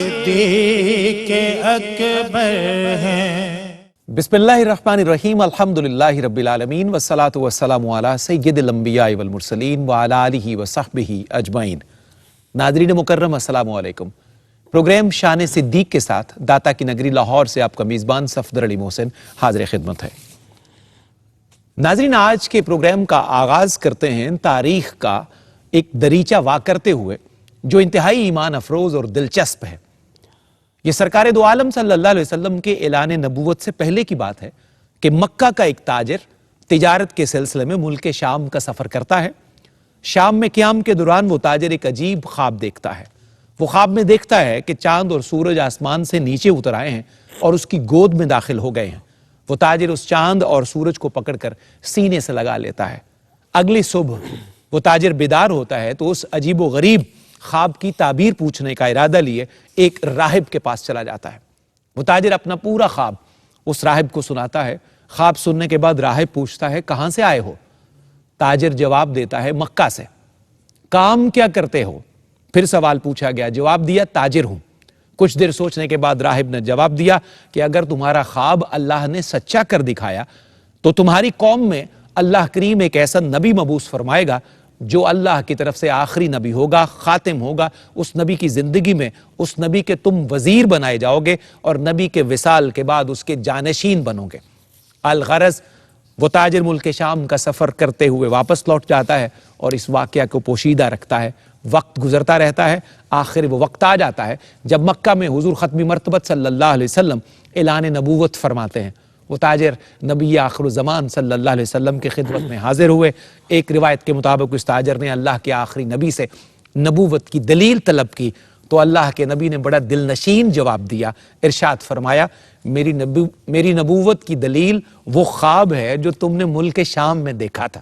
صدیق اکبر ہیں۔ بسم اللہ الرحمن الرحیم، الحمدللہ رب العالمین والصلاة والسلام علی سید الانبیاء والمرسلین وعلی آلہ وصحبہ اجمعین۔ ناظرین مکرم السلام علیکم۔ پروگرام شان صدیق کے ساتھ داتا کی نگری لاہور سے آپ کا میزبان صفدر علی محسن حاضر خدمت ہے۔ ناظرین، آج کے پروگرام کا آغاز کرتے ہیں تاریخ کا ایک دریچہ واہ کرتے ہوئے جو انتہائی ایمان افروز اور دلچسپ ہے۔ یہ سرکار دو عالم صلی اللہ علیہ وسلم کے اعلان نبوت سے پہلے کی بات ہے کہ مکہ کا ایک تاجر تجارت کے سلسلے میں ملک شام کا سفر کرتا ہے۔ شام میں قیام کے دوران وہ تاجر ایک عجیب خواب دیکھتا ہے۔ وہ خواب میں دیکھتا ہے کہ چاند اور سورج آسمان سے نیچے اتر آئے ہیں اور اس کی گود میں داخل ہو گئے ہیں۔ وہ تاجر اس چاند اور سورج کو پکڑ کر سینے سے لگا لیتا ہے۔ اگلی صبح وہ تاجر بیدار ہوتا ہے تو اس عجیب و غریب خواب کی تعبیر پوچھنے کا ارادہ لیے ایک راہب کے پاس چلا جاتا ہے۔ وہ تاجر اپنا پورا خواب اس راہب کو سناتا ہے۔ خواب سننے کے بعد راہب پوچھتا ہے، کہاں سے آئے ہو؟ تاجر جواب دیتا ہے، مکہ سے۔ کام کیا کرتے ہو؟ پھر سوال پوچھا گیا، جواب دیا، تاجر ہوں۔ کچھ دیر سوچنے کے بعد راہب نے جواب دیا کہ اگر تمہارا خواب اللہ نے سچا کر دکھایا تو تمہاری قوم میں اللہ کریم ایک ایسا نبی مبعوث فرمائے گا جو اللہ کی طرف سے آخری نبی ہوگا، خاتم ہوگا۔ اس نبی کی زندگی میں اس نبی کے تم وزیر بنائے جاؤ گے اور نبی کے وصال کے بعد اس کے جانشین بنو گے۔ الغرض وہ تاجر ملک شام کا سفر کرتے ہوئے واپس لوٹ جاتا ہے اور اس واقعہ کو پوشیدہ رکھتا ہے۔ وقت گزرتا رہتا ہے، آخر وہ وقت آ جاتا ہے جب مکہ میں حضور ختم مرتبت صلی اللہ علیہ وسلم اعلان نبوت فرماتے ہیں۔ وہ تاجر نبی آخر الزمان صلی اللہ علیہ وسلم کی خدمت میں حاضر ہوئے۔ ایک روایت کے مطابق اس تاجر نے اللہ کے آخری نبی سے نبوت کی دلیل طلب کی تو اللہ کے نبی نے بڑا دل نشین جواب دیا۔ ارشاد فرمایا، میری نبوت کی دلیل وہ خواب ہے جو تم نے ملک شام میں دیکھا تھا۔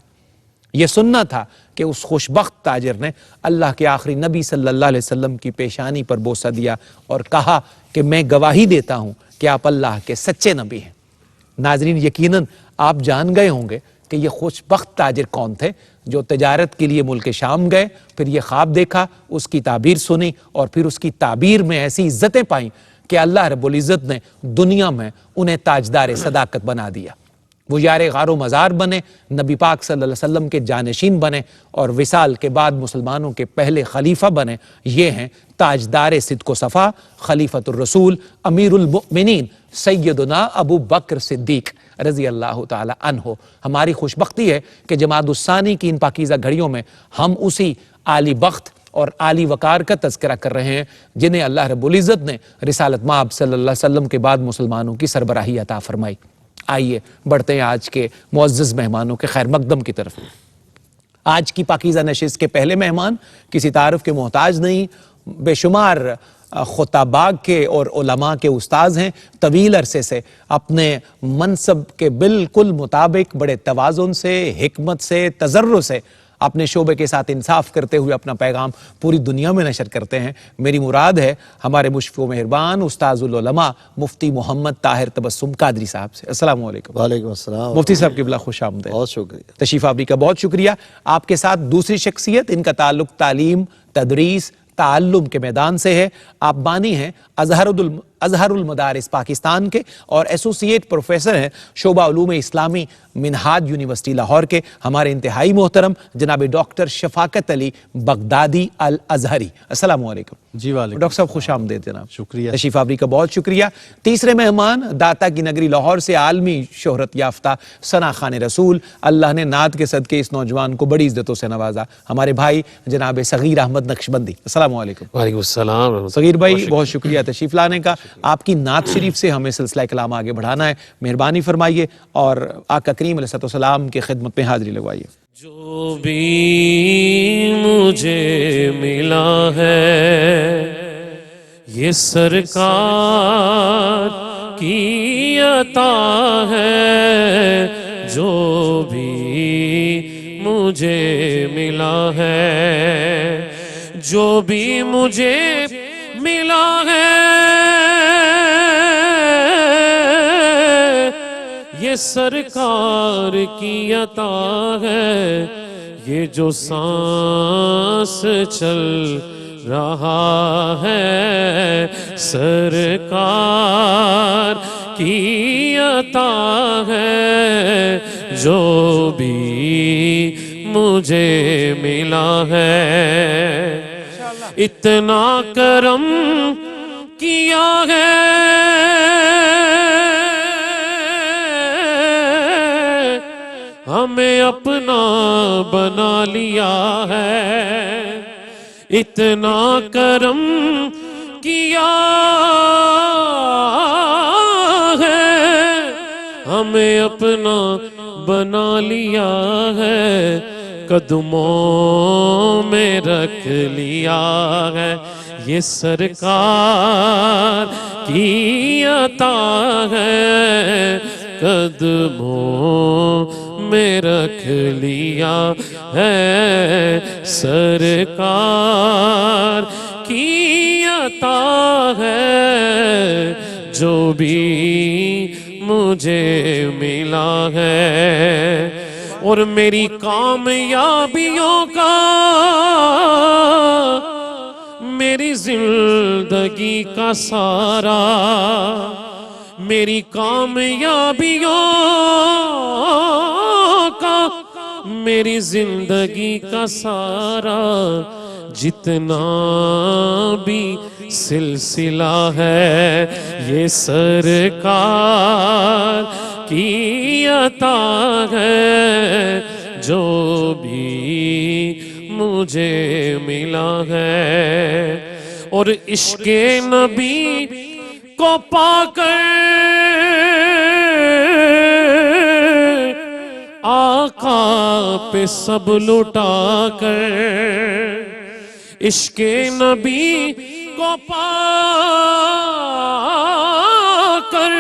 یہ سننا تھا کہ اس خوشبخت تاجر نے اللہ کے آخری نبی صلی اللہ علیہ وسلم کی پیشانی پر بوسہ دیا اور کہا کہ میں گواہی دیتا ہوں کہ آپ اللہ کے سچے نبی ہیں۔ ناظرین، یقیناً آپ جان گئے ہوں گے کہ یہ خوشبخت تاجر کون تھے جو تجارت کے لیے ملک شام گئے، پھر یہ خواب دیکھا، اس کی تعبیر سنی اور پھر اس کی تعبیر میں ایسی عزتیں پائیں کہ اللہ رب العزت نے دنیا میں انہیں تاجدار صداقت بنا دیا۔ وہ یار غار و مزار بنے، نبی پاک صلی اللہ علیہ وسلم کے جانشین بنے اور وصال کے بعد مسلمانوں کے پہلے خلیفہ بنے۔ یہ ہیں تاجدار صدق و صفا، خلیفۃ الرسول، امیر المؤمنین سیدنا ابو بکر صدیق رضی اللہ تعالی عنہ۔ ہماری خوش بختی ہے کہ جمادی الثانی کی ان پاکیزہ گھڑیوں میں ہم اسی عالی بخت اور عالی وقار کا تذکرہ کر رہے ہیں جنہیں اللہ رب العزت نے رسالت مآب صلی اللہ علیہ وسلم کے بعد مسلمانوں کی سربراہی عطا فرمائی۔ آئیے بڑھتے ہیں آج کے معزز مہمانوں کے خیر مقدم کی طرف۔ آج کی پاکیزہ نشست کے پہلے مہمان کسی تعارف کے محتاج نہیں، بے شمار خطباء کے اور علماء کے استاذ ہیں۔ طویل عرصے سے اپنے منصب کے بالکل مطابق بڑے توازن سے، حکمت سے، تضرع سے اپنے شعبے کے ساتھ انصاف کرتے ہوئے اپنا پیغام پوری دنیا میں نشر کرتے ہیں۔ میری مراد ہے ہمارے مشفق و مہربان استاذ العلماء مفتی محمد طاہر تبسم قادری صاحب سے۔ السلام علیکم۔ وعلیکم السلام۔ مفتی صاحب قبلہ خوش آمدید۔ بہت شکریہ۔ تشریف آوری کا بہت شکریہ۔ آپ کے ساتھ دوسری شخصیت، ان کا تعلق تعلیم، تدریس، تعلم کے میدان سے ہے۔ آپ بانی ہیں ازہر المدارس پاکستان کے اور ایسوسیٹ پروفیسر ہیں شعبہ علوم اسلامی منہاج یونیورسٹی لاہور کے، ہمارے انتہائی محترم جناب ڈاکٹر شفاقت علی بغدادی الازہری۔ السلام علیکم۔ جی وعلیکم۔ ڈاکٹر صاحب خوش آمدید جناب۔ شکریہ۔ تشریف آوری کا بہت شکریہ۔ تیسرے مہمان داتا کی نگری لاہور سے عالمی شہرت یافتہ ثنا خوان رسول، اللہ نے نعت کے صدقے اس نوجوان کو بڑی عزتوں سے نوازا، ہمارے بھائی جناب صغیر احمد نقشبندی۔ السلام علیکم۔ وعلیکم السلام۔ صغیر بھائی بہت شکریہ تشریف لانے کا۔ آپ کی نعت شریف سے ہمیں سلسلہ کلام آگے بڑھانا ہے، مہربانی فرمائیے اور آقا کریم علیہ السلام کی خدمت میں حاضری لگوائیے۔ جو بھی مجھے ملا ہے یہ سرکار کی عطا ہے، جو بھی مجھے ملا ہے، جو بھی مجھے ملا ہے یہ سرکار کی عطا ہے، یہ جو سانس چل رہا ہے سرکار کی عطا ہے جو بھی مجھے ملا ہے اتنا کرم کیا ہے ہمیں اپنا بنا لیا ہے اتنا کرم کیا ہے ہمیں اپنا بنا لیا ہے قدموں میں رکھ لیا ہے یہ سرکار کی عطا ہے قدموں میں رکھ لیا ہے سرکار کی عطا ہے جو بھی مجھے ملا ہے اور میری کامیابیوں کا میری زندگی کا سارا میری کامیابیوں کا میری زندگی کا سارا جتنا بھی سلسلہ ہے یہ سرکار کی عطا ہے جو بھی مجھے ملا ہے اور عشق نبی کو پا کر آقا پہ سب لٹا کر عشق نبی کو پا کر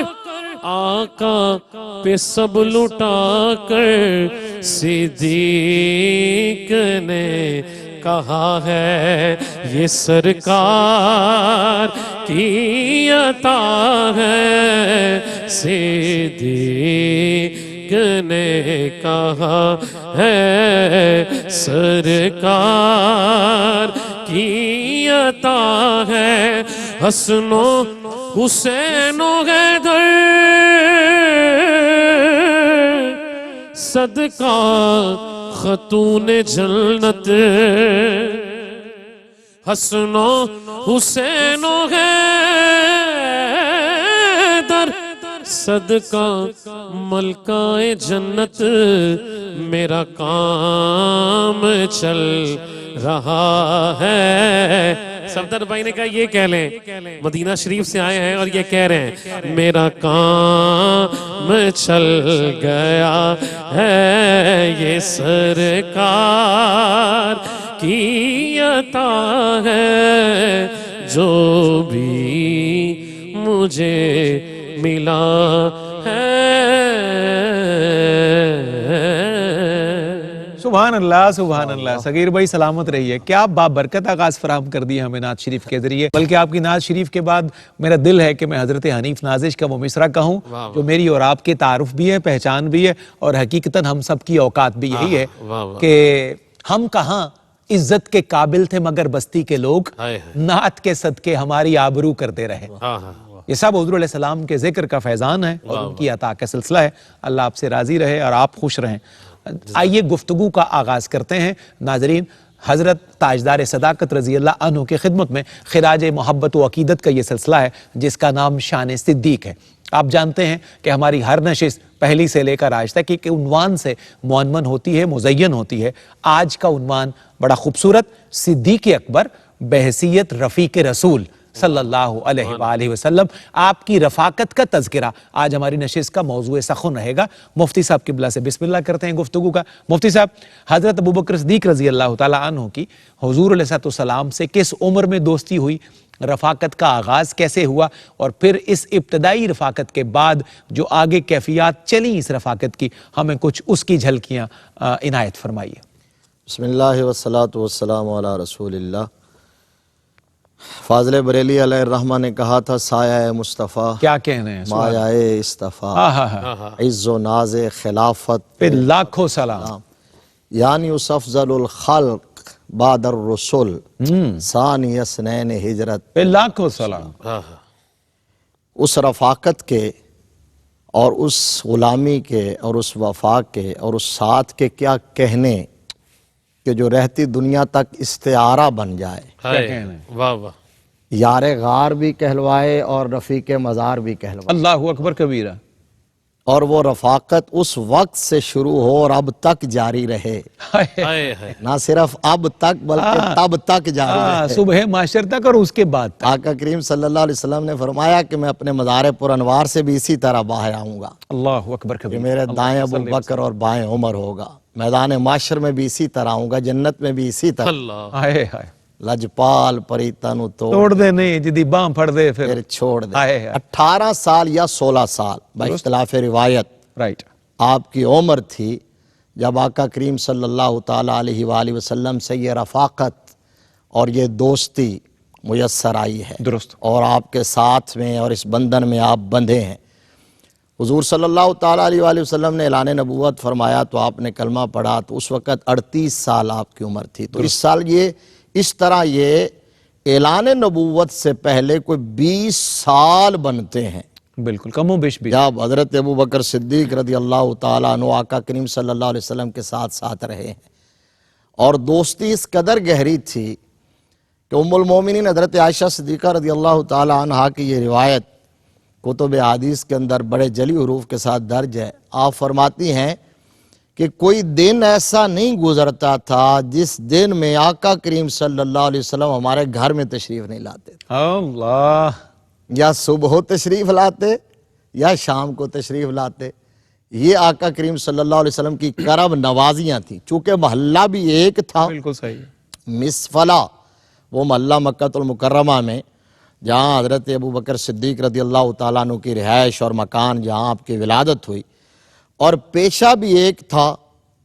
آقا پہ سب لٹا کر صدیق نے کہا ہے یہ سرکار کی عطا ہے صدیق نے کہا ہے سرکار کی عطا ہے حسن و حسین و حیدر صدقہ خاتون جنت حسن و حسین و حیدر صدقہ ملکہ جنت میرا کام چل رہا ہے صفدر بھائی نے کہا یہ کہہ لیں مدینہ شریف سے آئے ہیں اور یہ کہہ رہے ہیں میرا کام چل گیا ہے یہ سرکار کی عطا ہے جو بھی مجھے ملا ہے سبحان اللہ صغیر بھائی سلامت رہیے کیا بابرکت آغاز فراہم کر دیا ہمیں نعت شریف کے ذریعے بلکہ آپ کی نعت شریف کے بعد میرا دل ہے کہ میں حضرت حنیف نازش کا وہ مصرع کہوں جو میری اور آپ کے تعارف بھی ہے پہچان بھی ہے اور حقیقتاً ہم سب کی اوقات بھی یہی ہے کہ ہم کہاں عزت کے قابل تھے مگر بستی کے لوگ نعت کے صدقے ہماری آبرو کرتے رہے یہ سب حضور علیہ السلام کے ذکر کا فیضان ہے اور ان کی عطا کا سلسلہ ہے اللہ آپ سے راضی رہے اور آپ خوش رہیں آئیے گفتگو کا آغاز کرتے ہیں ناظرین حضرت تاجدار صداقت رضی اللہ عنہ کے خدمت میں خراج محبت و عقیدت کا یہ سلسلہ ہے جس کا نام شان صدیق ہے آپ جانتے ہیں کہ ہماری ہر نشست پہلی سے لے کر آج تک ایک عنوان سے معنون ہوتی ہے مزین ہوتی ہے آج کا عنوان بڑا خوبصورت صدیق اکبر بحیثیت رفیق رسول صلی اللہ علیہ وآلہ وسلم آپ کی رفاقت کا تذکرہ آج ہماری نشست کا موضوع سخن رہے گا مفتی صاحب قبلہ سے بسم اللہ کرتے ہیں گفتگو کا مفتی صاحب حضرت ابوبکر صدیق رضی اللہ تعالیٰ عنہ کی حضور علیہ السلام سے کس عمر میں دوستی ہوئی رفاقت کا آغاز کیسے ہوا اور پھر اس ابتدائی رفاقت کے بعد جو آگے کیفیات چلی اس رفاقت کی ہمیں کچھ اس کی جھلکیاں عنایت فرمائیے بسم اللہ والصلاة والسلام علی رسول اللہ فاضل بریلی علیہ الرحمہ نے کہا تھا سایہ مصطفیٰ کیا کہنے ہیں مایہ استفا عز و ناز خلافت پہ لاکھوں سلام یعنی اس افضل الخلق بعد الرسل ثانی اثنین ہجرت. پہ لاکھوں سلام. اس رفاقت کے اور اس غلامی کے اور اس وفا کے اور اس ساتھ کے کیا کہنے کہ جو رہتی دنیا تک استعارہ بن جائے. واہ واہ. یار غار بھی کہلوائے اور رفیق مزار بھی کہلوائے. اللہ اکبر کبیرہ. اور وہ رفاقت اس وقت سے شروع ہو اور اب تک جاری رہے. نہ صرف اب تک بلکہ تب تک جاری رہے. صبح معاشر تک اور اس کے بعد تک. آقا کریم صلی اللہ علیہ وسلم نے فرمایا کہ میں اپنے مزار پر انوار سے بھی اسی طرح باہر آؤں گا. اللہ اکبر کہ کبیرہ. میرے دائیں ابو بکر اور بائیں عمر ہوگا. میدان معاشر میں بھی اسی طرح آؤں گا. جنت میں بھی اسی طرح. اللہ. ہائے ہائے. لجپال پریتن توڑ دے نہیں جدی باں پھڑ دے پھر چھوڑ دے. ہائے ہائے. 18 سال یا 16 سال باختلاف روایت رائٹ. آپ کی عمر تھی جب آقا کریم صلی اللہ تعالیٰ علیہ وآلہ وسلم سے یہ رفاقت اور یہ دوستی میسر آئی ہے. درست. اور آپ کے ساتھ میں اور اس بندھن میں آپ بندھے ہیں. حضور صلی اللہ تعالیٰ علیہ وآلہ وسلم نے اعلان نبوت فرمایا تو آپ نے کلمہ پڑھا تو اس وقت 38 سال آپ کی عمر تھی. تو اس سال اس طرح یہ اعلان نبوت سے پہلے کوئی 20 سال بنتے ہیں. بالکل کم و بیش بھی. جب حضرت ابو بکر صدیق رضی اللہ تعالیٰ عنہ آقا کریم صلی اللہ علیہ وسلم کے ساتھ رہے ہیں اور دوستی اس قدر گہری تھی کہ ام المومنین حضرت عائشہ صدیقہ رضی اللہ تعالیٰ عنہ کی یہ روایت کتب حدیث کے اندر بڑے جلی حروف کے ساتھ درج ہے. آپ فرماتی ہیں کہ کوئی دن ایسا نہیں گزرتا تھا جس دن میں آقا کریم صلی اللہ علیہ وسلم ہمارے گھر میں تشریف نہیں لاتے تھے. اللہ. یا صبح تشریف لاتے یا شام کو تشریف لاتے. یہ آقا کریم صلی اللہ علیہ وسلم کی کرم نوازیاں تھیں. چونکہ محلہ بھی ایک تھا. بالکل صحیح. مسفلہ وہ محلہ مکہ المکرمہ میں جہاں حضرت ابو بکر صدیق رضی اللہ تعالیٰ عنہ کی رہائش اور مکان جہاں آپ کی ولادت ہوئی. اور پیشہ بھی ایک تھا.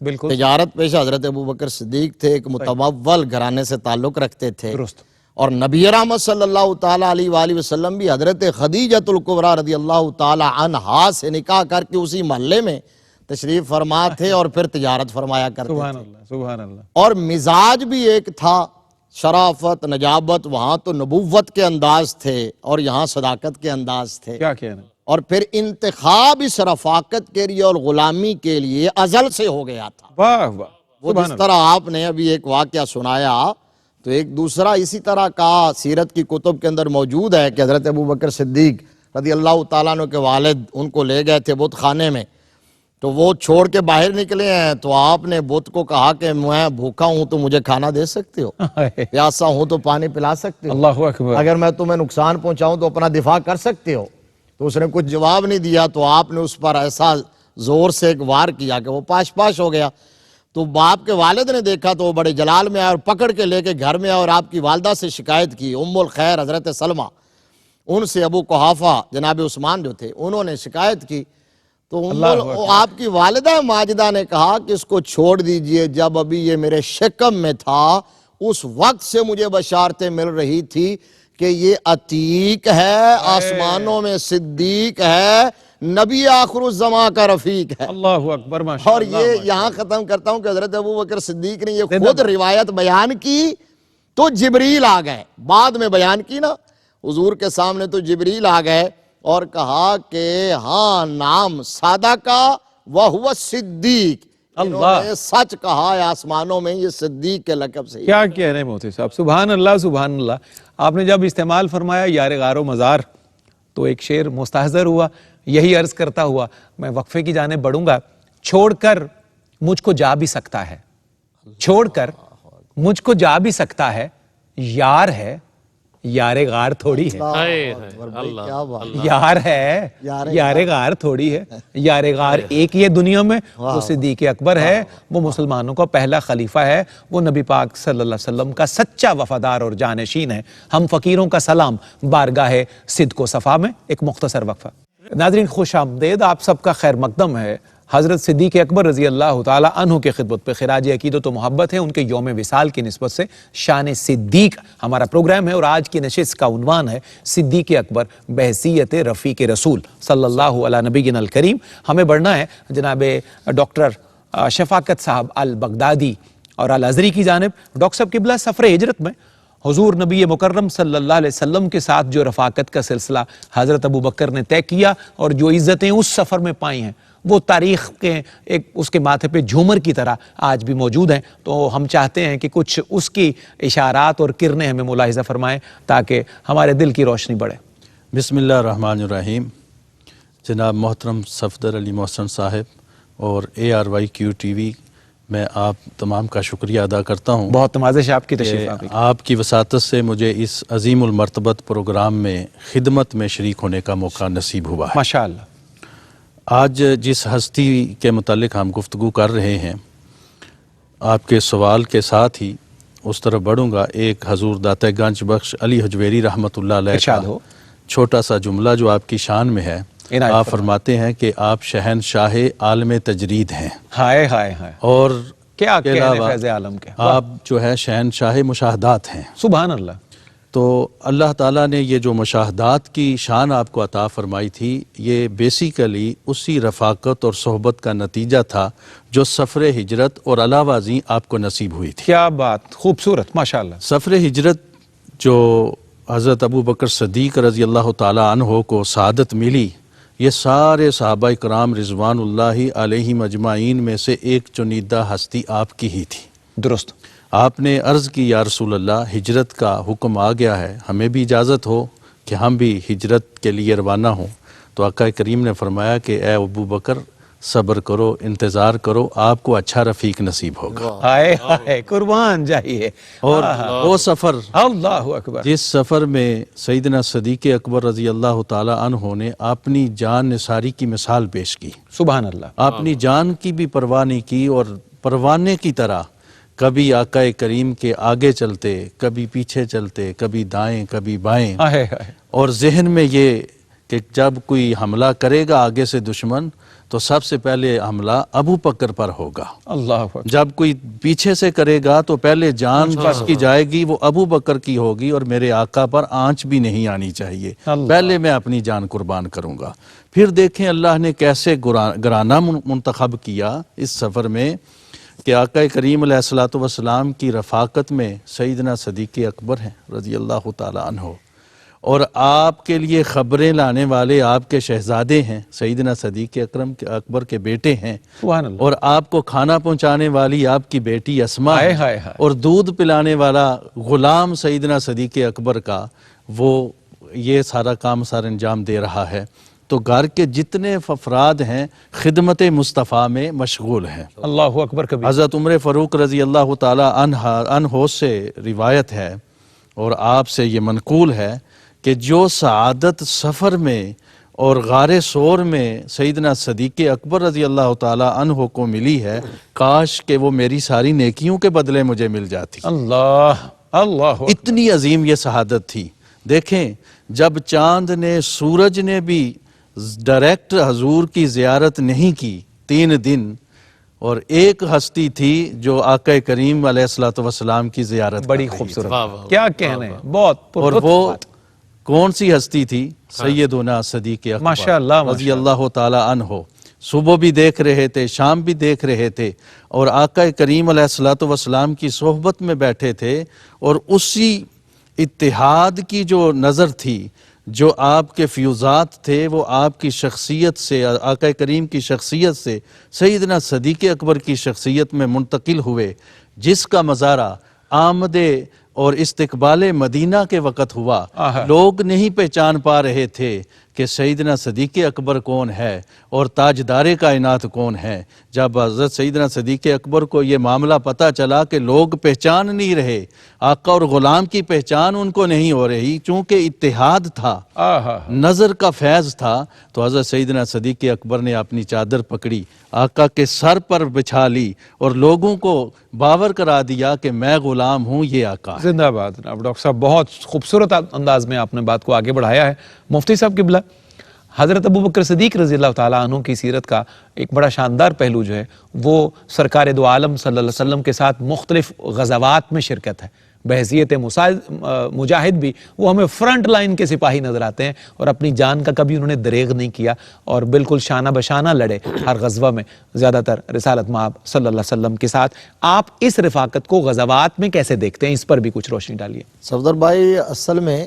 بالکل. تجارت پیشہ حضرت ابو بکر صدیق تھے. ایک متمول گھرانے سے تعلق رکھتے تھے. درست. اور نبی رحمت صلی اللہ تعالیٰ علیہ وآلہ وسلم بھی حضرت خدیجۃ الکبریٰ رضی اللہ تعالیٰ عنہا سے نکاح کر کے اسی محلے میں تشریف فرما تھے اور پھر تجارت فرمایا کرتے سبحان تھے. اللہ سبحان اللہ. اور مزاج بھی ایک تھا. شرافت نجابت. وہاں تو نبوت کے انداز تھے اور یہاں صداقت کے انداز تھے. کیا کہنا. اور پھر انتخاب اس رفاقت کے لیے اور غلامی کے لیے ازل سے ہو گیا تھا. واہ واہ. وہ جس طرح آپ نے ابھی ایک واقعہ سنایا تو ایک دوسرا اسی طرح کا سیرت کی کتب کے اندر موجود ہے کہ حضرت ابو بکر صدیق رضی اللہ تعالیٰ عنہ کے والد ان کو لے گئے تھے بت خانے میں. تو وہ چھوڑ کے باہر نکلے ہیں تو آپ نے بت کو کہا کہ میں بھوکا ہوں تو مجھے کھانا دے سکتے ہو. پیاسا ہوں تو پانی پلا سکتے ہو. اللہ اکبر. اگر میں تمہیں نقصان پہنچاؤں تو اپنا دفاع کر سکتے ہو. تو اس نے کچھ جواب نہیں دیا تو آپ نے اس پر ایسا زور سے ایک وار کیا کہ وہ پاش پاش ہو گیا. تو باپ کے والد نے دیکھا تو وہ بڑے جلال میں آئے اور پکڑ کے لے کے گھر میں آئے اور آپ کی والدہ سے شکایت کی. ام الخیر حضرت سلمہ ان سے ابو قحافہ جناب عثمان جو تھے انہوں نے شکایت کی. تو آپ کی والدہ ماجدہ نے کہا کہ اس کو چھوڑ دیجئے. جب ابھی یہ میرے شکم میں تھا اس وقت سے مجھے بشارتیں مل رہی تھی کہ یہ عتیق ہے, آسمانوں میں صدیق ہے, نبی آخر الزماں کا رفیق ہے. اللہ اکبر. ماشاء اور اللہ. یہ یہاں ختم کرتا ہوں کہ حضرت ابو بکر صدیق نے یہ خود روایت بیان کی تو جبریل آ گئے. بعد میں بیان کی نا حضور کے سامنے تو جبریل آ گئے اور کہا کہ ہاں نام صادقہ وہو صدیق. انہوں نے سچ کہا ہے آسمانوں میں یہ صدیق کے لقب سے. کیا کہہ رہے ہیں مفتی صاحب. سبحان اللہ سبحان اللہ. آپ نے جب استعمال فرمایا یار غار و مزار تو ایک شعر مستحضر ہوا. یہی عرض کرتا ہوا میں وقفے کی جانب بڑھوں گا. چھوڑ کر مجھ کو جا بھی سکتا ہے, چھوڑ کر مجھ کو جا بھی سکتا ہے, یار ہے یار غار تھوڑی ہے. یار ہے یار غار تھوڑی ہے. یار غار ایک یہ دنیا میں وہ صدیق اکبر ہے. وہ مسلمانوں کا پہلا خلیفہ ہے. وہ نبی پاک صلی اللہ علیہ وسلم کا سچا وفادار اور جانشین ہے. ہم فقیروں کا سلام بارگاہ صدق و صفا میں. ایک مختصر وقفہ. ناظرین خوش آمدید. آپ سب کا خیر مقدم ہے. حضرت صدیق اکبر رضی اللہ تعالی عنہ کے خدمت پہ خراج عقیدت و محبت ہے. ان کے یوم وصال کی نسبت سے شان صدیق ہمارا پروگرام ہے اور آج کی نشست کا عنوان ہے صدیق اکبر بحیثیت رفیق رسول صلی اللہ علیہ نبینا الکریم. ہمیں بڑھنا ہے جناب ڈاکٹر شفاقت صاحب البغدادی اور الازری کی جانب ڈاکٹر صاحب قبلہ سفر ہجرت میں حضور نبی مکرم صلی اللہ علیہ وسلم کے ساتھ جو رفاقت کا سلسلہ حضرت ابو بکر نے طے کیا اور جو عزتیں اس سفر میں پائی ہیں وہ تاریخ کے ایک اس کے ماتھے پہ جھومر کی طرح آج بھی موجود ہیں. تو ہم چاہتے ہیں کہ کچھ اس کی اشارات اور کرنیں ہمیں ملاحظہ فرمائیں تاکہ ہمارے دل کی روشنی بڑھے. بسم اللہ الرحمن الرحیم. جناب محترم صفدر علی محسن صاحب اور ARYQ TV میں آپ تمام کا شکریہ ادا کرتا ہوں. بہت نوازش آپ کی تشریف آوری. آپ کی وساطت سے مجھے اس عظیم المرتبت پروگرام میں خدمت میں شریک ہونے کا موقع نصیب ہوا ہے. ماشاءاللہ. آج جس ہستی کے متعلق ہم گفتگو کر رہے ہیں، آپ کے سوال کے ساتھ ہی اس طرف بڑھوں گا. ایک حضور داتہ گنج بخش علی حجویری رحمۃ اللہ علیہ ارشاد کا ہو. چھوٹا سا جملہ جو آپ کی شان میں ہے. عنایت آپ فرماتے ہیں کہ آپ شہنشاہ عالم تجرید ہیں، ہائے ہائے ہائے، اور کیا کے کہنے علاوہ فیض عالم کے. آپ جو ہے شہنشاہ مشاہدات ہیں. سبحان اللہ. تو اللہ تعالیٰ نے یہ جو مشاہدات کی شان آپ کو عطا فرمائی تھی، یہ بیسیکلی اسی رفاقت اور صحبت کا نتیجہ تھا جو سفر ہجرت اور علاوہ ازیں آپ کو نصیب ہوئی تھی. کیا بات، خوبصورت، ماشاءاللہ. سفر ہجرت جو حضرت ابو بکر صدیق رضی اللہ تعالیٰ عنہ کو سعادت ملی، یہ سارے صحابہ کرام رضوان اللہ علیہم اجمعین میں سے ایک چنیدہ ہستی آپ کی ہی تھی. درست. آپ نے عرض کی یا رسول اللہ، ہجرت کا حکم آ گیا ہے، ہمیں بھی اجازت ہو کہ ہم بھی ہجرت کے لیے روانہ ہوں. تو آقا کریم نے فرمایا کہ اے ابو بکر صبر کرو، انتظار کرو، آپ کو اچھا رفیق نصیب ہوگا. ہائے ہائے، قربان جائیے. اور وہ سفر، اللہ اکبر، جس سفر میں سیدنا صدیق اکبر رضی اللہ تعالی عنہ نے اپنی جان نثاری کی مثال پیش کی. سبحان اللہ. اپنی جان کی بھی پرواہ نہیں کی اور پروانے کی طرح کبھی آقا کریم کے آگے چلتے، کبھی پیچھے چلتے، کبھی دائیں کبھی بائیں، ہائے ہائے. اور ذہن میں یہ کہ جب کوئی حملہ کرے گا آگے سے دشمن تو سب سے پہلے حملہ ابو بکر پر ہوگا. اللہ اکبر. جب کوئی پیچھے سے کرے گا تو پہلے جان جس کی جائے گی وہ ابو بکر کی ہوگی، اور میرے آقا پر آنچ بھی نہیں آنی چاہیے. پہلے میں اپنی جان قربان کروں گا. پھر دیکھیں اللہ نے کیسے گرانہ منتخب کیا اس سفر میں کہ آقا کریم علیہ الصلوۃ والسلام کی رفاقت میں سیدنا صدیق اکبر ہیں رضی اللہ تعالی عنہ، اور آپ کے لیے خبریں لانے والے آپ کے شہزادے ہیں، سیدنا صدیق اکبر کے بیٹے ہیں. سبحان اللہ. اور آپ کو کھانا پہنچانے والی آپ کی بیٹی اسما ہائے ہے، ہائے ہائے. اور دودھ پلانے والا غلام سیدنا صدیق اکبر کا وہ یہ سارا کام سر انجام دے رہا ہے. تو گھر کے جتنے افراد ہیں خدمت مصطفیٰ میں مشغول ہیں. اللہ اکبر کبھی. حضرت عمر فاروق رضی اللہ تعالی عنہ سے روایت ہے اور آپ سے یہ منقول ہے کہ جو سعادت سفر میں اور غار سور میں سیدنا صدیق اکبر رضی اللہ تعالی عنہ کو ملی ہے، کاش کہ وہ میری ساری نیکیوں کے بدلے مجھے مل جاتی. اللہ اللہ. اتنی عظیم یہ شہادت تھی. دیکھیں جب چاند نے، سورج نے بھی ڈائریکٹ حضور کی زیارت نہیں کی 3 دن، اور ایک ہستی تھی جو آقا کریم علیہ الصلوۃ والسلام کی زیارت بڑی کر رہی تھی. خوبصورت. کیا کہنے، بہت اور وہ کون سی ہستی تھی؟ سیدنا صدیق ماشاءاللہ اکبر رضی اللہ تعالی عنہ. صبح بھی دیکھ رہے تھے، شام بھی دیکھ رہے تھے، اور آقا کریم علیہ الصلوۃ والسلام کی صحبت میں بیٹھے تھے، اور اسی اتحاد کی جو نظر تھی، جو آپ کے فیوزات تھے، وہ آپ کی شخصیت سے، آقا کریم کی شخصیت سے سیدنا صدیق اکبر کی شخصیت میں منتقل ہوئے، جس کا مظاہرہ آمد اور استقبال مدینہ کے وقت ہوا. لوگ نہیں پہچان پا رہے تھے کہ سیدنا صدیق اکبر کون ہے اور تاجدار کائنات کون ہے. جب حضرت سیدنا صدیق اکبر کو یہ معاملہ پتہ چلا کہ لوگ پہچان نہیں رہے، آقا اور غلام کی پہچان ان کو نہیں ہو رہی، چونکہ اتحاد تھا، نظر کا فیض تھا، تو حضرت سیدنا صدیق اکبر نے اپنی چادر پکڑی، آقا کے سر پر بچھا لی، اور لوگوں کو باور کرا دیا کہ میں غلام ہوں، یہ آقا. زندہ باد. اب ڈاکٹر صاحب بہت خوبصورت انداز میں آپ نے بات کو آگے بڑھایا ہے. مفتی صاحب قبلہ، حضرت ابو بکر صدیق رضی اللہ تعالیٰ عنہ کی سیرت کا ایک بڑا شاندار پہلو جو ہے وہ سرکار دو عالم صلی اللہ علیہ وسلم کے ساتھ مختلف غزوات میں شرکت ہے. بحیثیت مجاہد بھی وہ ہمیں فرنٹ لائن کے سپاہی نظر آتے ہیں، اور اپنی جان کا کبھی انہوں نے دریغ نہیں کیا اور بالکل شانہ بشانہ لڑے ہر غزوہ میں، زیادہ تر رسالت مآب صلی اللہ علیہ وسلم کے ساتھ۔ آپ اس رفاقت کو غزوات میں کیسے دیکھتے ہیں؟ اس پر بھی کچھ روشنی ڈالیے۔ صفدر بھائی، اصل میں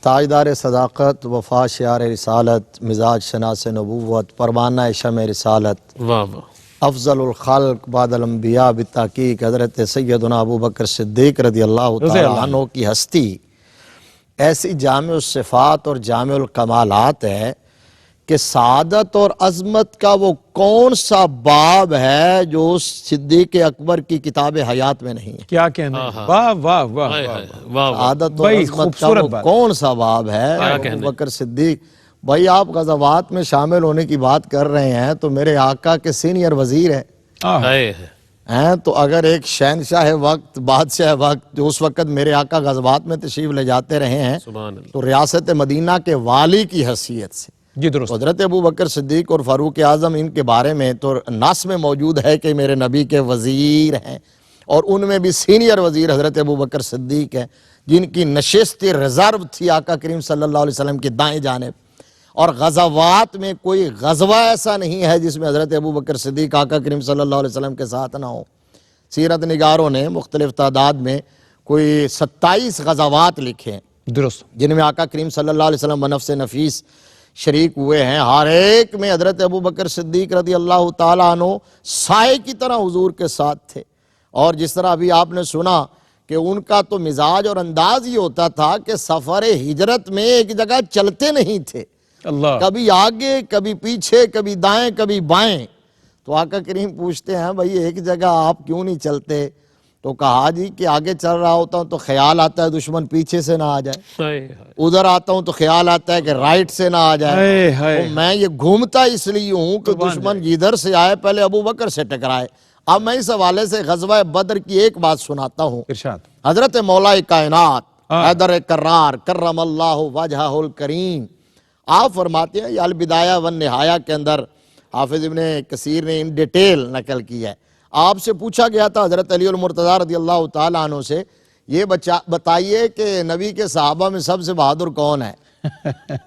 تاجدار صداقت، وفا شعار رسالت، مزاج شناس نبوت، پروانہ شمع رسالت، واہ واہ، افضل الخلق بعد الانبیاء بالتحقیق حضرت سیدنا ابو بکر صدیق رضی اللہ تعالیٰ عنہ کی ہستی ایسی جامع الصفات اور جامع الکمالات ہے کہ سعادت اور عظمت کا وہ کون سا باب ہے جو صدیق اکبر کی کتاب حیات میں نہیں ہے؟ کیا کہنا ہے؟ واہ واہ واہ ہائے واہ ہائے، واہ واہ، سعادت اور بھائی عظمت کا خوبصورت وہ بات۔ کون سا باب ہے؟ ابو بکر صدیق بھائی، آپ غزوات میں شامل ہونے کی بات کر رہے ہیں تو میرے آقا کے سینئر وزیر ہیں ہائے ہیں، تو اگر ایک شہنشاہ وقت، بادشاہ وقت، جو اس وقت میرے آقا غزوات میں تشریف لے جاتے رہے ہیں، سبحان اللہ، تو ریاست مدینہ کے والی کی حیثیت سے جی درست۔ حضرت ابو بکر صدیق اور فاروق اعظم، ان کے بارے میں تو نص میں موجود ہے کہ میرے نبی کے وزیر ہیں، اور ان میں بھی سینئر وزیر حضرت ابو بکر صدیق ہیں، جن کی نشست ریزرو تھی آقا کریم صلی اللہ علیہ وسلم کی دائیں جانب، اور غزوات میں کوئی غزوہ ایسا نہیں ہے جس میں حضرت ابو بکر صدیق آقا کریم صلی اللہ علیہ وسلم کے ساتھ نہ ہو۔ سیرت نگاروں نے مختلف تعداد میں کوئی 27 غزوات لکھے ہیں درست۔ جن میں آقا کریم صلی اللہ علیہ وسلم بنفس نفیس شریک ہوئے ہیں، ہر ایک میں حضرت ابو بکر صدیق رضی اللہ تعالیٰ عنہ سائے کی طرح حضور کے ساتھ تھے، اور جس طرح ابھی آپ نے سنا کہ ان کا تو مزاج اور انداز یہ ہوتا تھا کہ سفر ہجرت میں ایک جگہ چلتے نہیں تھے، اللہ، کبھی آگے کبھی پیچھے، کبھی دائیں کبھی بائیں۔ تو آقا کریم پوچھتے ہیں بھائی ایک جگہ آپ کیوں نہیں چلتے؟ تو کہا جی کہ آگے چل رہا ہوتا ہوں تو خیال آتا ہے دشمن پیچھے سے نہ آ جائے، ہائے ہائے، ادھر آتا ہوں تو خیال آتا ہے کہ رائٹ سے نہ آ جائے، ہائے ہائے، تو میں یہ گھومتا اس لیے ہوں کہ دشمن جدھر سے آئے پہلے ابو بکر سے ٹکرائے۔ اب میں اس حوالے سے غزوہ بدر کی ایک بات سناتا ہوں۔ ارشاد۔ حضرت مولا کائنات حیدر کرار کرم اللہ وجہہ الکریم، آپ فرماتے ہیں، یہ البدایہ والنہایہ کے اندر حافظ ابن کثیر نے ان ڈیٹیل نقل کی ہے۔ آپ سے پوچھا گیا تھا حضرت علی المرتضیٰ رضی اللہ تعالیٰ عنہ سے، یہ بتائیے کہ نبی کے صحابہ میں سب سے بہادر کون ہے؟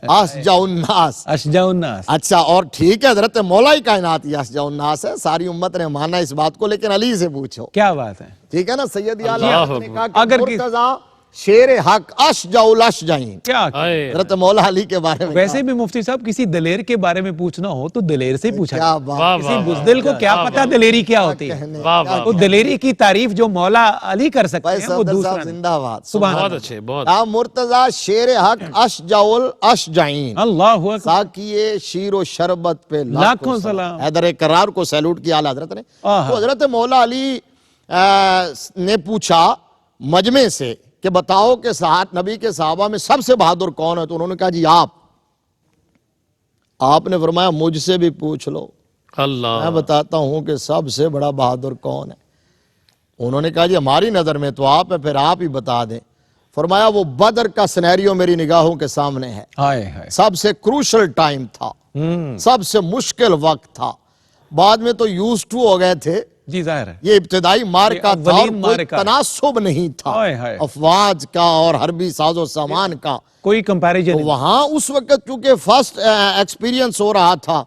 اشجع الناس۔ اشجع الناس۔ اچھا، اور ٹھیک ہے حضرت مولا کائنات یہ اشجع الناس ہے، ساری امت نے مانا اس بات کو، لیکن علی سے پوچھو، کیا بات ہے؟ ٹھیک ہے نا؟ سیدی اعلیٰ اللہ نے کہا کہ اگر مرتضیٰ شیر حق اشجع الاشجعین، کیا ہائے، حضرت مولا علی کے بارے میں ویسے بھی مفتی صاحب کسی دلیر کے بارے میں پوچھنا ہو تو دلیر سے ہی پوچھا کیا جائے۔ بات واہ کسی واہ، بزدل کو کیا پتا دلیری کیا ہوتی ہے؟ واہ واہ، وہ دلیری کی تعریف جو مولا علی کر سکتے بھائی ہیں وہ صفدر دوسرا صاحب نہیں۔ زندہ باد۔ سبحان بہت اللہ۔ اچھے، بہت مرتضیٰ شیر حق اشجع الاشجعین، اللہ اکبر۔ ساکیے شیر و شربت پہ لاکھوں سلام۔ حیدر کرار کو سیلوٹ کیا اعلیٰ حضرت نے۔ آہا۔ تو حضرت مولا علی نے پوچھا مجمع سے کہ بتاؤ کہ نبی کے صحابہ میں سب سے بہادر کون ہے؟ تو انہوں نے کہا جی آپ نے فرمایا مجھ سے بھی پوچھ لو، میں اللہ، بتاتا ہوں کہ سب سے بڑا بہادر کون ہے۔ انہوں نے کہا جی ہماری نظر میں تو آپ ہے، پھر آپ ہی بتا دیں۔ فرمایا وہ بدر کا سینیریو میری نگاہوں کے سامنے ہے، ہائے ہائے۔ سب سے کروشل ٹائم تھا، سب سے مشکل وقت تھا، بعد میں تو یوز ٹو ہو گئے تھے، جی ظاہر ہے۔ یہ ابتدائی مارکا یہ تھا اور اولین کوئی مارکا۔ تناسب نہیں تھا ہائے ہائے۔ افواج کا اور حربی ساز و سامان کا۔ کوئی کمپیریجن تو نہیں۔ وہاں اس وقت چونکہ فرسٹ ایکسپیرینس ہو رہا تھا،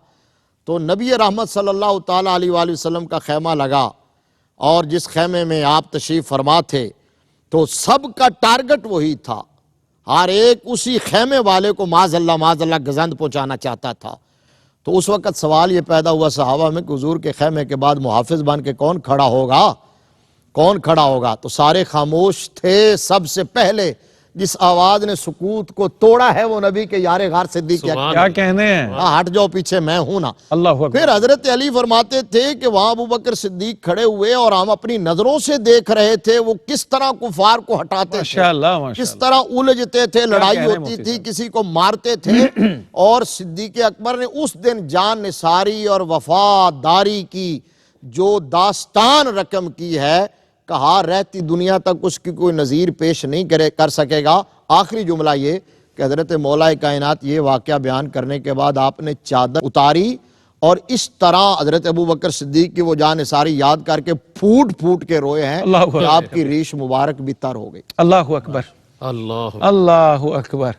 تو نبی رحمت صلی اللہ تعالیٰ علیہ وآلہ وسلم کا خیمہ لگا، اور جس خیمے میں آپ تشریف فرما تھے تو سب کا ٹارگٹ وہی تھا، ہر ایک اسی خیمے والے کو معاذ اللہ گزند پہنچانا چاہتا تھا۔ تو اس وقت سوال یہ پیدا ہوا صحابہ میں کہ حضور کے خیمے کے بعد محافظ بن کے کون کھڑا ہوگا؟ کون کھڑا ہوگا؟ تو سارے خاموش تھے۔ سب سے پہلے جس آواز نے سکوت کو توڑا ہے وہ نبی کے یار غار صدیق اکبر۔ کیا کہنے ہیں؟ ہٹ جاؤ پیچھے، میں ہوں نا۔ اللہ اکبر۔ پھر حضرت علی فرماتے تھے کہ وہاں ابو بکر صدیق کھڑے ہوئے اور ہم اپنی نظروں سے دیکھ رہے تھے وہ کس طرح کفار کو ہٹاتے تھے، ماشاءاللہ ماشاءاللہ۔ کس طرح الجھتے تھے، لڑائی کہہ رہے ہیں ہوتی مفتی تھی، صاحب؟ کسی کو مارتے تھے، اور صدیق اکبر نے اس دن جان نثاری اور وفاداری کی جو داستان رقم کی ہے، کہا رہتی دنیا تک اس کی کوئی نظیر پیش نہیں کر سکے گا۔ آخری جملہ یہ کہ حضرت مولا کائنات یہ واقعہ بیان کرنے کے بعد آپ نے چادر اتاری اور اس طرح حضرت ابو بکر صدیق کی وہ جان ساری یاد کر کے پھوٹ پھوٹ کے روئے ہیں اللہ اکبر۔ کہ آپ کی ریش مبارک بھی تر ہو گئی۔ اللہ اکبر، اللہ اللہ اکبر۔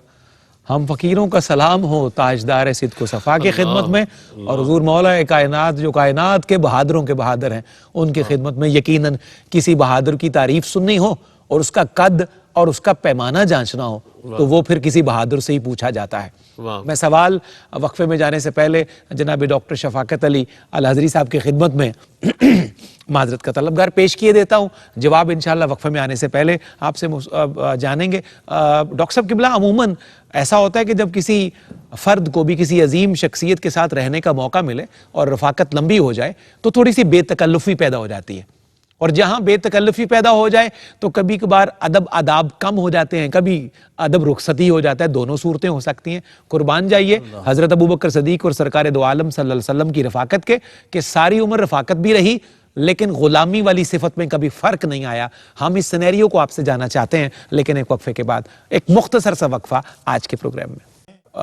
ہم فقیروں کا سلام ہو تاجدار صدق و صفا کی خدمت میں، اور حضور مولا کائنات جو کائنات کے بہادروں کے بہادر ہیں ان کی خدمت میں یقیناً کسی بہادر کی تعریف سننی ہو اور اس کا قد اور اس کا پیمانہ جانچنا ہو تو وہ پھر کسی بہادر سے ہی پوچھا جاتا ہے۔ میں سوال وقفے میں جانے سے پہلے جناب ڈاکٹر شفاقت علی الحضری صاحب کی خدمت میں معذرت کا طلبگار پیش کیے دیتا ہوں، جواب انشاءاللہ وقفے میں آنے سے پہلے آپ سے جانیں گے۔ ڈاکٹر صاحب قبلہ، عموماً ایسا ہوتا ہے کہ جب کسی فرد کو بھی کسی عظیم شخصیت کے ساتھ رہنے کا موقع ملے اور رفاقت لمبی ہو جائے تو تھوڑی سی بے تکلفی پیدا ہو جاتی ہے، اور جہاں بے تکلفی پیدا ہو جائے تو کبھی کبھار ادب آداب کم ہو جاتے ہیں، کبھی ادب رخصتی ہو جاتا ہے، دونوں صورتیں ہو سکتی ہیں۔ قربان جائیے حضرت ابو بکر صدیق اور سرکار دو عالم صلی اللہ علیہ وسلم کی رفاقت کے کہ ساری عمر رفاقت بھی رہی لیکن غلامی والی صفت میں کبھی فرق نہیں آیا۔ ہم اس سینیریو کو آپ سے جاننا چاہتے ہیں لیکن ایک وقفے کے بعد، ایک مختصر سا وقفہ آج کے پروگرام میں۔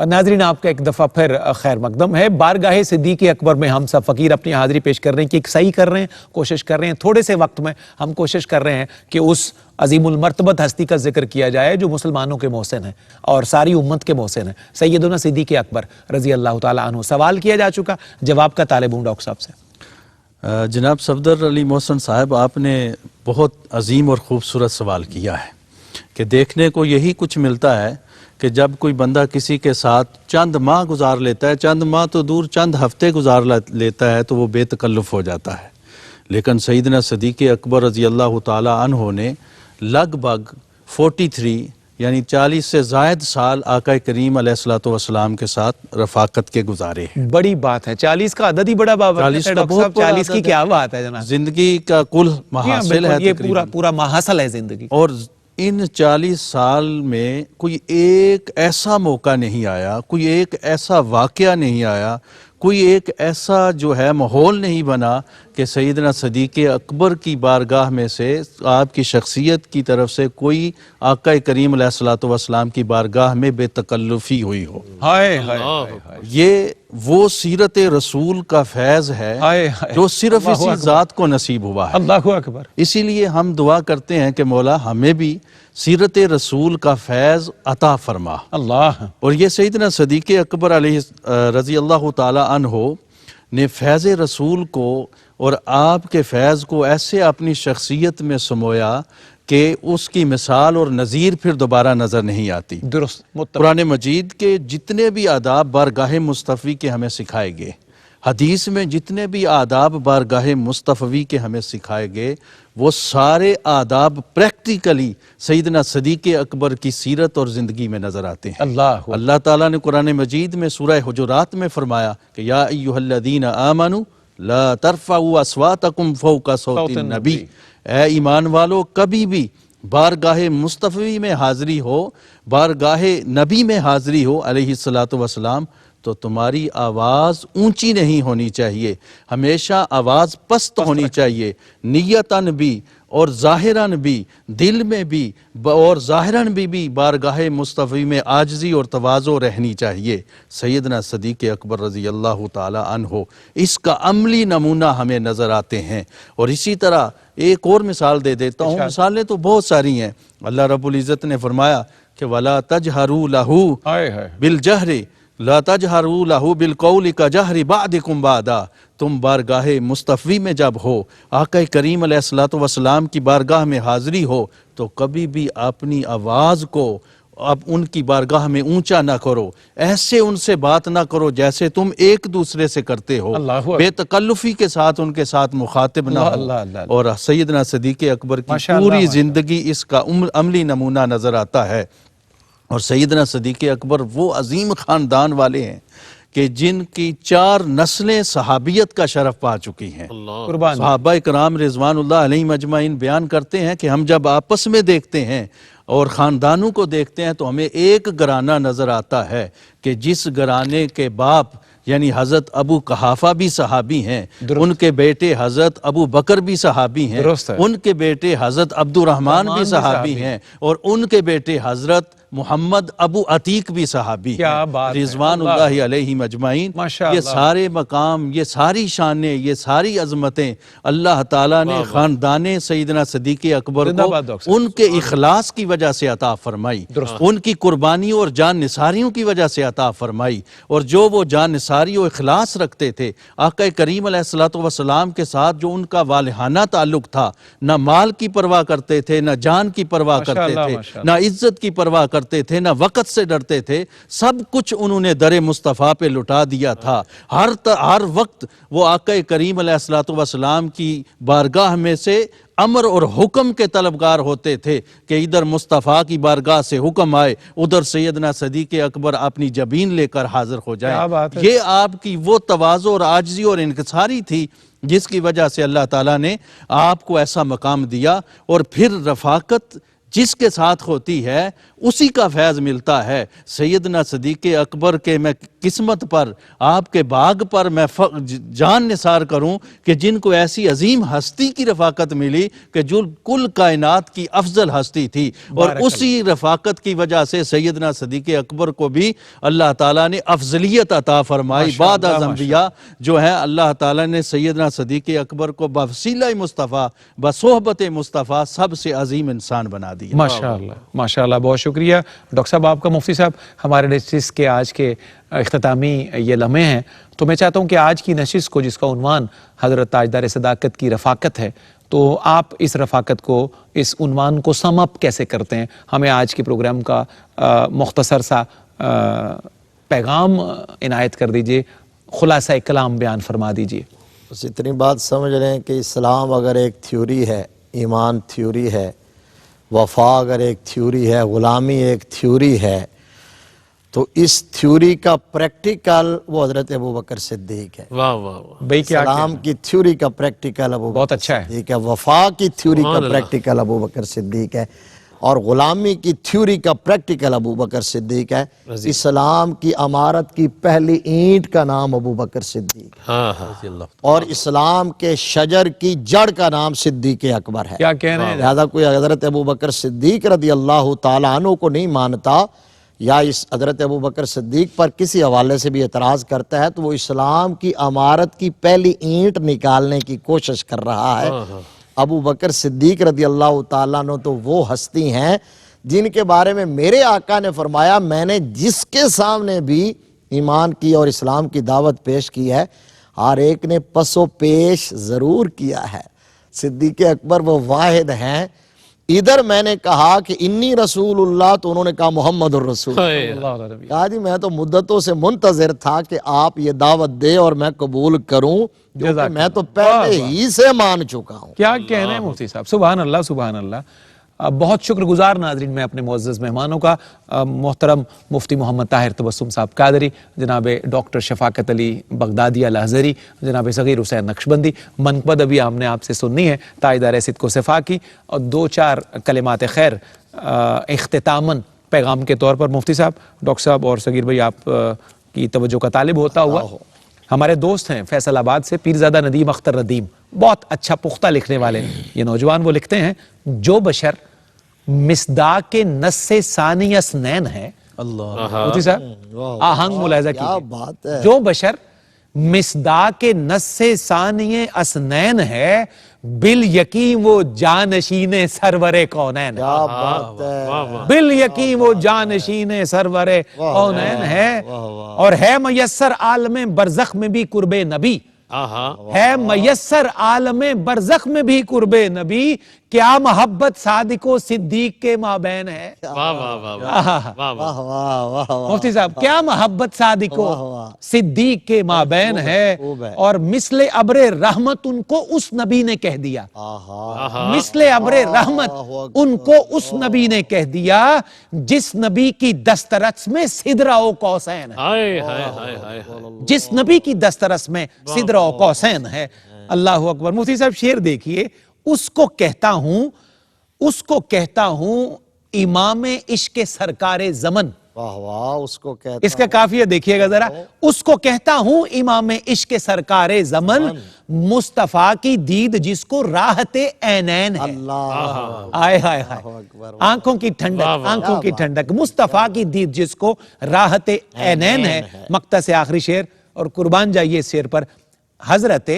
ناظرین، آپ کا ایک دفعہ پھر خیر مقدم ہے۔ بارگاہ صدیق اکبر میں ہم سب فقیر اپنی حاضری پیش کر رہے ہیں کہ ایک صحیح کر رہے ہیں، کوشش کر رہے ہیں، تھوڑے سے وقت میں ہم کوشش کر رہے ہیں کہ اس عظیم المرتبت ہستی کا ذکر کیا جائے جو مسلمانوں کے محسن ہیں اور ساری امت کے محسن ہیں، سیدنا صدیق اکبر رضی اللہ تعالیٰ عنہ۔ سوال کیا جا چکا، جواب کا طالب ہوں ڈاکٹر صاحب سے۔ جناب صفدر علی محسن صاحب، آپ نے بہت عظیم اور خوبصورت سوال کیا ہے کہ دیکھنے کو یہی کچھ ملتا ہے کہ جب کوئی بندہ کسی کے ساتھ چند ماہ گزار لیتا ہے، چند ماہ تو دور چند ہفتے گزار لیتا ہے تو وہ بے تکلف ہو جاتا ہے، لیکن سیدنا صدیق اکبر رضی اللہ تعالی عنہ نے لگ بھگ 43 یعنی 40 سے زائد سال آقا کریم علیہ الصلوۃ والسلام کے ساتھ رفاقت کے گزارے ہیں۔ بڑی بات ہے، 40 کا عدد ہی بڑا بابا 40 کا ڈاکٹر بہت صاحب، بڑا 40 کی عدد کیا بات ہے جناب، زندگی کا کل محاصل ہے یہ تقریباً۔ پورا محاصل ہے زندگی۔ اور ان 40 سال میں کوئی ایک ایسا موقع نہیں آیا، کوئی ایک ایسا واقعہ نہیں آیا، کوئی ایک ایسا جو ہے ماحول نہیں بنا کہ سیدنا صدیق اکبر کی بارگاہ میں سے آپ کی شخصیت کی طرف سے کوئی آقا کریم علیہ الصلوۃ والسلام کی بارگاہ میں بے تکلفی ہوئی ہو۔ ہائے ہائے ہائے، یہ وہ سیرت رسول کا فیض ہے ہائے ہائے، جو صرف اللہ اسی اکبر، ذات کو نصیب ہوا ہے۔ اللہ اکبر۔ اسی لیے ہم دعا کرتے ہیں کہ مولا ہمیں بھی سیرت رسول کا فیض عطا فرما۔ اللہ، اور یہ سیدنا صدیق اکبر علیہ رضی اللہ تعالی عنہ نے فیض رسول کو اور آپ کے فیض کو ایسے اپنی شخصیت میں سمویا کہ اس کی مثال اور نظیر پھر دوبارہ نظر نہیں آتی۔ درست، متفق۔ قرآن مجید کے جتنے بھی آداب بارگاہ مصطفی کے ہمیں سکھائے گئے، حدیث میں جتنے بھی آداب بارگاہ مصطفی کے ہمیں سکھائے گئے، وہ سارے آداب پریکٹیکلی سیدنا صدیق اکبر کی سیرت اور زندگی میں نظر آتے ہیں۔ اللہ تعالیٰ نے قرآن مجید میں سورہ حجرات میں فرمایا کہ یا ایھا الذین آمنوا لا ترفعوا اصواتکم فوق صوت النبی، اے ایمان والو کبھی بھی بارگاہ مصطفی میں حاضری ہو، بارگاہ نبی میں حاضری ہو علیہ الصلوۃ والسلام، تو تمہاری آواز اونچی نہیں ہونی چاہیے، ہمیشہ آواز پست ہونی چاہیے، نیتاً بھی اور ظاہراً بھی، دل میں بھی اور ظاہراً بھی بارگاہ مصطفی میں عاجزی اور تواضع رہنی چاہیے۔ سیدنا صدیق اکبر رضی اللہ تعالی عنہ اس کا عملی نمونہ ہمیں نظر آتے ہیں۔ اور اسی طرح ایک اور مثال دے دیتا ہوں، مثالیں تو بہت ساری ہیں۔ اللہ رب العزت نے فرمایا کہ وَلَا تَجْهَرُوا لَهُ بِالْجَهْرِ لا تجہروا لہ بالقول کجہر بعضکم بعضا، تم بارگاہ مصطفی میں جب ہو، آقا کریم علیہ الصلوۃ والسلام کی بارگاہ میں حاضری ہو، تو کبھی بھی اپنی آواز کو اب ان کی بارگاہ میں اونچا نہ کرو، ایسے ان سے بات نہ کرو جیسے تم ایک دوسرے سے کرتے ہو، بے تکلفی کے ساتھ ان کے ساتھ مخاطب نہ ہو۔ اور سیدنا صدیق اکبر کی پوری زندگی اس کا عملی نمونہ نظر آتا ہے۔ اور سیدنا صدیق اکبر وہ عظیم خاندان والے ہیں کہ جن کی 4 نسلیں صحابیت کا شرف پا چکی ہیں۔ صحابہ کرام رضوان اللہ علیہم اجمعین بیان کرتے ہیں کہ ہم جب آپس میں دیکھتے ہیں اور خاندانوں کو دیکھتے ہیں تو ہمیں ایک گھرانہ نظر آتا ہے کہ جس گھرانے کے باپ یعنی حضرت ابو قحافہ بھی صحابی ہیں، ان کے بیٹے حضرت ابو بکر بھی صحابی ہیں، ان کے بیٹے حضرت عبد الرحمن بھی صحابی ہیں، اور ان کے بیٹے حضرت محمد ابو عتیق بھی صحابی کیا ہیں بات ہے، رضوان اللہ اللہ علیہم اجمعین۔ ماشاء یہ اللہ۔ سارے مقام، یہ ساری شانیں، یہ ساری عظمتیں اللہ تعالیٰ نے خاندان سیدنا صدیق اکبر زندہ کو باد ڈاکٹر صاحب۔ ان کے اخلاص کی وجہ سے عطا فرمائی، ان کی قربانیوں اور جان نثاریوں کی وجہ سے عطا فرمائی۔ اور جو وہ جان نثاری و اخلاص رکھتے تھے آقا کریم علیہ الصلوۃ والسلام کے ساتھ، جو ان کا والہانہ تعلق تھا، نہ مال کی پرواہ کرتے تھے، نہ جان کی پرواہ کرتے اللہ، تھے، ماشاء نہ عزت کی پرواہ کرتے تھے، نہ وقت سے ڈرتے تھے، سب کچھ انہوں نے در مصطفیٰ پہ لٹا دیا تھا۔ ہر وقت وہ آقا کریم علیہ الصلوۃ والسلام کی بارگاہ میں سے امر اور حکم کے طلبگار ہوتے تھے کہ ادھر مصطفیٰ کی بارگاہ سے حکم آئے، ادھر سیدنا صدیق اکبر اپنی جبین لے کر حاضر ہو کیا جائیں۔ بات ہے۔ یہ آپ کی وہ تواضع اور عاجزی اور انکساری تھی جس کی وجہ سے اللہ تعالیٰ نے آپ کو ایسا مقام دیا۔ اور پھر رفاقت جس کے ساتھ ہوتی ہے اسی کا فیض ملتا ہے۔ سیدنا صدیق اکبر کے میں قسمت پر، آپ کے باغ پر میں جان نثار کروں کہ جن کو ایسی عظیم ہستی کی رفاقت ملی کہ جو کل کائنات کی افضل ہستی تھی، اور اسی رفاقت کی وجہ سے سیدنا صدیق اکبر کو بھی اللہ تعالیٰ نے افضلیت عطا فرمائی۔ بعد از انبیاء جو ہے اللہ تعالیٰ نے سیدنا صدیق اکبر کو بوسیلہ مصطفیٰ، بصحبت مصطفیٰ سب سے عظیم انسان بنا دیا۔ ماشاءاللہ ماشاءاللہ، بہت شکریہ ڈاکٹر صاحب آپ کا۔ مفتی صاحب، ہمارے نشست کے آج کے اختتامی یہ لمحے ہیں، تو میں چاہتا ہوں کہ آج کی نشست کو، جس کا عنوان حضرت تاجدار صداقت کی رفاقت ہے، تو آپ اس رفاقت کو، اس عنوان کو سم اپ کیسے کرتے ہیں؟ ہمیں آج کے پروگرام کا مختصر سا پیغام عنایت کر دیجئے، خلاصہ کلام بیان فرما دیجئے۔ بس اتنی بات سمجھ رہے ہیں کہ اسلام اگر ایک تھیوری ہے، ایمان تھیوری ہے، وفا اگر ایک تھیوری ہے، غلامی ایک تھیوری ہے، تو اس تھیوری کا پریکٹیکل وہ حضرت ابوبکر صدیق ہے۔ واہ واہ واہ، بھئی کیا اسلام کی تھیوری کا پریکٹیکل ابوبکر بہت اچھا ہے۔ صدیق ہے، وفا کی تھیوری کا پریکٹیکل ابوبکر صدیق ہے، اور غلامی کی تھیوری کا پریکٹیکل ابوبکر صدیق ہے۔ اسلام کی عمارت کی پہلی اینٹ کا نام ابوبکر صدیق ہے، ہاں ہاں، اور اسلام کے شجر کی جڑ کا نام صدیق اکبر ہے۔ کیا کہہ رہے ہیں؟ لہذا کوئی حضرت ابوبکر صدیق رضی اللہ تعالیٰ عنہ کو نہیں مانتا، یا اس حضرت ابوبکر صدیق پر کسی حوالے سے بھی اعتراض کرتا ہے، تو وہ اسلام کی عمارت کی پہلی اینٹ نکالنے کی کوشش کر رہا ہے۔ ابوبکر صدیق رضی اللہ تعالیٰ عنہ تو وہ ہستی ہیں جن کے بارے میں میرے آقا نے فرمایا، میں نے جس کے سامنے بھی ایمان کی اور اسلام کی دعوت پیش کی ہے، ہر ایک نے پس و پیش ضرور کیا ہے۔ صدیق اکبر وہ واحد ہیں، ادھر میں نے کہا کہ انی رسول اللہ، تو انہوں نے کہا محمد الرسول۔ کہا جی میں تو مدتوں سے منتظر تھا کہ آپ یہ دعوت دے اور میں قبول کروں، کیونکہ میں تو پہلے ہی سے مان چکا ہوں۔ کیا کہہ رہے ہیں مفتی صاحب؟ سبحان اللہ سبحان اللہ۔ بہت شکر گزار ناظرین میں اپنے معزز مہمانوں کا، محترم مفتی محمد طاہر تبسم صاحب قادری، جناب ڈاکٹر شفاقت علی بغدادی الازہری، جناب صغیر حسین نقشبندی۔ منقبت ابھی ہم نے آپ سے سننی ہے تاجدار صدق و صفا کی، اور دو چار کلمات خیر اختتاماً پیغام کے طور پر مفتی صاحب، ڈاکٹر صاحب اور صغیر بھائی آپ کی توجہ کا طالب ہوتا ہوا، ہمارے دوست ہیں فیصل آباد سے پیرزادہ ندیم اختر ردیم، بہت اچھا پختہ لکھنے والے یہ نوجوان، وہ لکھتے ہیں جو بشر مصداق نص ثانی اسنین ہے، مفتی صاحب آہنگ ملاحظہ کیا کیجئے، بات ہے، جو بشر مصداق نص ثانی اسنین ہے، بال یقین وہ جانشین سرور کونین ہے، کیا بات ہے، بال یقین وہ جانشین سرور کونین ہے، اور ہے میسر عالم برزخ میں بھی قرب نبی، ہے میسر عالم برزخ میں بھی قرب نبی، کیا محبت صادق و صدیق کے مابین ہے۔ واہ واہ واہ واہ واہ واہ واہ واہ واہ، مفتی صاحب کیا محبت صادق و صدیق کے مابین ہے، اور مثل ابر رحمت ان کو اس نبی نے کہہ دیا، مثل ابر رحمت ان کو اس نبی نے کہہ دیا جس نبی کی دسترس میں سدرہ و قوسین ہے، ہائے ہائے ہائے ہائے، جس نبی کی دسترس میں سدرہ و قوسین ہے۔ اللہ اکبر۔ مفتی صاحب شعر دیکھیے، اس کو کہتا ہوں امام عشق سرکار زمن، واہ واہ، اس کو کہتا اس کا کافیہ دیکھیے گا ذرا. اس کو کہتا ہوں امام عشق سرکار زمن، مصطفیٰ کی دید جس کو راحت عینین ہے. اللہ آئے ہائے ہائے، آنکھوں کی ٹھنڈک، آنکھوں کی ٹھنڈک، مصطفیٰ کی دید جس کو راحت عینین ہے. مقطع سے آخری شعر، اور قربان جائیے اس شعر پر. حضرت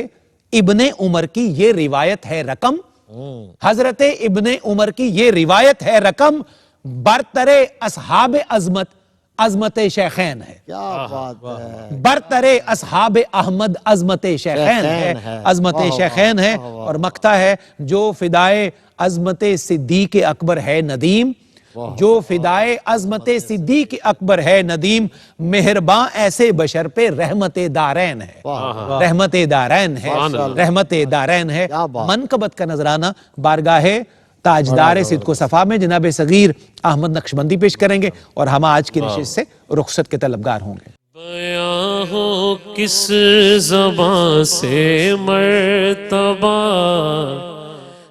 ابن عمر کی یہ روایت ہے رقم، حضرت ابن عمر کی یہ روایت ہے رقم، برتر اصحاب عظمت، عظمت شیخین ہے. کیا بات ہے، برتر اصحاب احمد عظمت شیخین ہے، عظمت شیخین ہے. اور مقطع ہے، جو فدائے عظمت صدیق اکبر ہے ندیم، جو فدائے عظمت صدیق اکبر ہے ندیم، مہرباں ایسے بشر پہ رحمت دارین ہے، رحمت دارین ہے، رحمت دارین ہے. منقبت کا نذرانہ بارگاہ تاجدار صدق و صفا میں جناب صغیر احمد نقشبندی پیش کریں گے، اور ہم آج کی نشست سے رخصت کے طلبگار ہوں گے. بیاں ہو کس زبان سے مرتبہ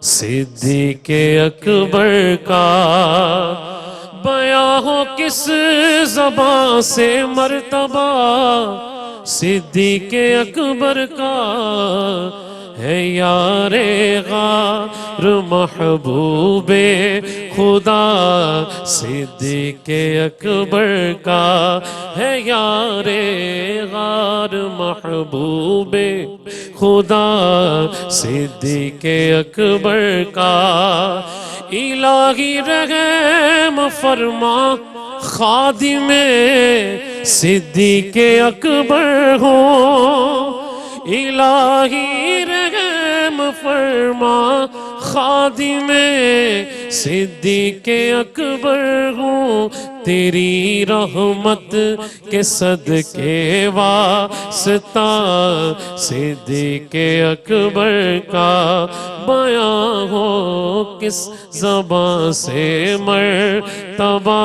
صدیق اکبر کا، بیاں ہو کس زبان سے مرتبہ صدیق اکبر کا، ہے یار غار محبوب خدا صدیق اکبر کا، ہے یار غار محبوب خدا صدیق اکبر کا. الہی رحم فرما خادم صدیق اکبر ہو، الہی رحم فرما خادم صدیق اکبر ہوں. تیری رحمت کے صدقے واسطہ صدیق اکبر کا، بیاں ہو کس زبان سے مرتبہ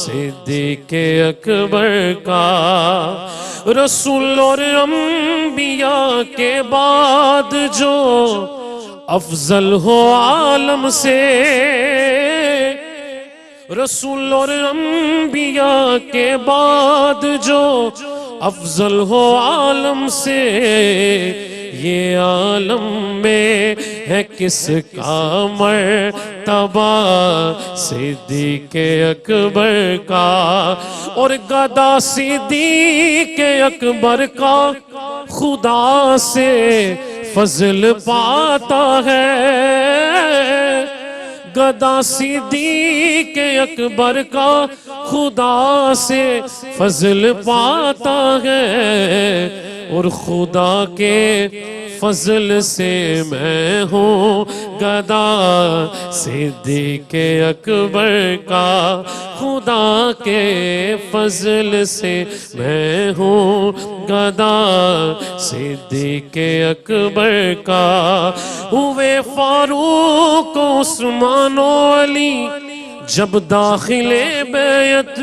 صدیق اکبر کا. رسول اور انبیاء کے بعد جو افضل ہو عالم سے، رسول اور انبیاء کے بعد جو افضل ہو عالم سے، یہ عالم میں ہے کس کا مرتبہ صدیق اکبر کا. اور گدا صدیق اکبر کا خدا سے فضل پاتا ہے، گدا صدیق اکبر کا خدا سے فضل پاتا ہے. اور خدا کے فضل سے میں ہوں گدا صدیق اکبر کا، خدا کے فضل سے میں ہوں گدا صدیق اکبر کا. ہوئے فاروق عثمان و علی جب داخل بیعت،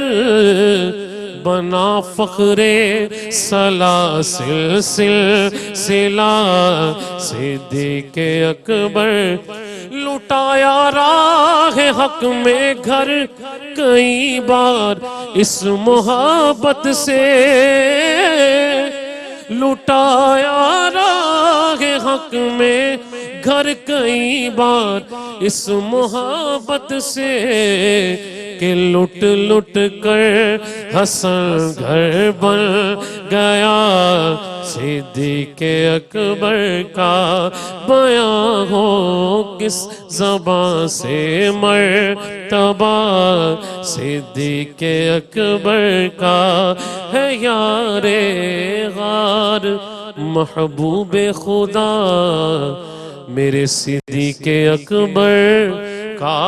بنا فخر سلاسل سلسلہ صدیق اکبر. لٹایا راہ حق میں گھر کئی بار اس محبت سے، لٹایا راہ حق میں گھر کئی بار اس محبت سے، کہ لٹ لٹ کر حسن گھر بن گیا صدیق اکبر کا. بیاں ہو کس زبان سے مرتبہ صدیق اکبر کا، ہے یار غار محبوب خدا میرے صدیق اکبر کا.